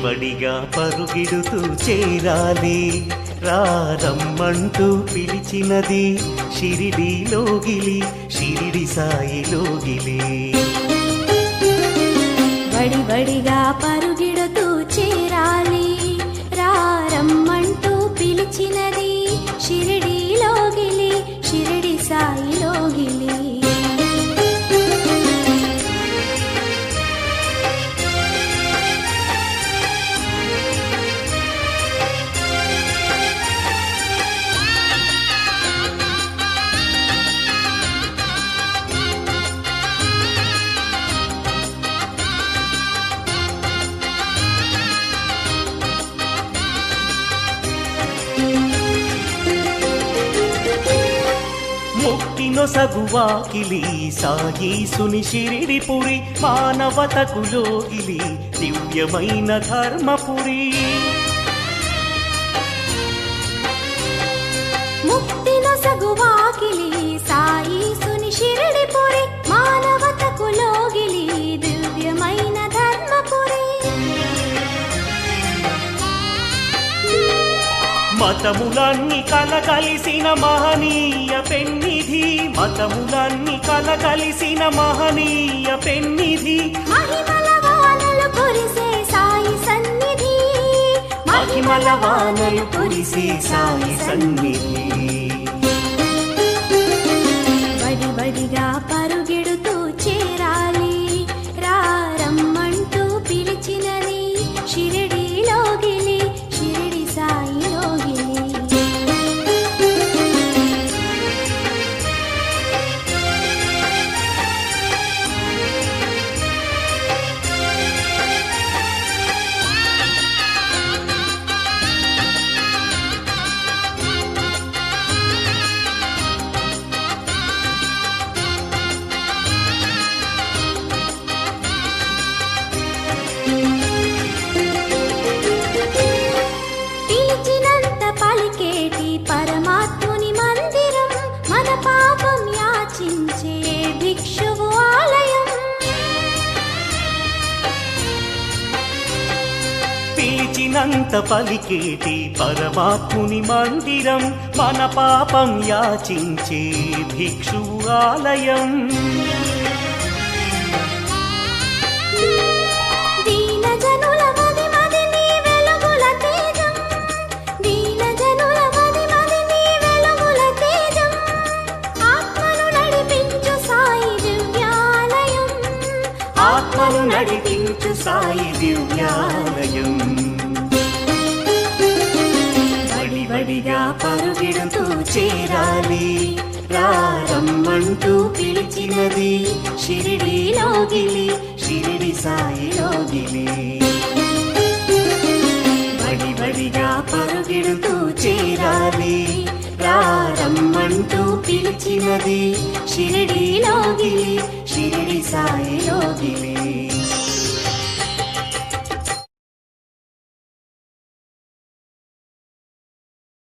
వడిగా పరుగిడుతూ చేరాలి రమ్మంటూ పిలిచినది షిరిడీలోగిలి షిరిడి సాయిలోగిలి వడివడిగా పరుగిడుతూ చేరాలి రమ్మంటూ పిలిచినది షిరిడీలోగిలి షిరిడి సాయిలోగిలి సగువాకిలి సాయీసుని షిరిడిపురి మానవతకు లోగిలి దివ్యమైన ధర్మపురి ముక్తిలో సగువాకిలి సాయీసుని షిరిడిపురి మానవతకు లోగిలి దివ్యమైన ధర్మపురి మతములన్నీ కలగలిసిన మహనీయ పెన్నిధి మతములన్నీ కలగలిసిన మహనీయ పెన్నిధి మహిమల వానలు కురిసే సాయి సన్నిధి మహిమల వానలు కురిసే సాయి సన్నిధి వడివడిగా పరుగెడుతూ చేరాలి రమ్మంటూ పిలిచినది షిరిడీలోగిలి షిరిడి సాయిలోగిలి పరమాత్ముని మందిరం మన పాపం యాచించే భిక్షువు ఆలయం పిలిచినంత పలికేటి పరమాత్ముని మందిరం మన పాపం యాచించే భిక్షువు ఆలయం ఆత్మను నడిపించు సాయి దివ్యాలయం వడివడిగా పరుగెడుతూ చేరాలి రమ్మంటూ పిలిచినది షిరిడీలోగిలి షిరిడి సాయిలోగిలి వడివడిగా పరుగెడుతూ చేరాలి రమ్మంటూ పిలిచినది షిరిడీలోగిలి షిరిడి సాయిలోగిలి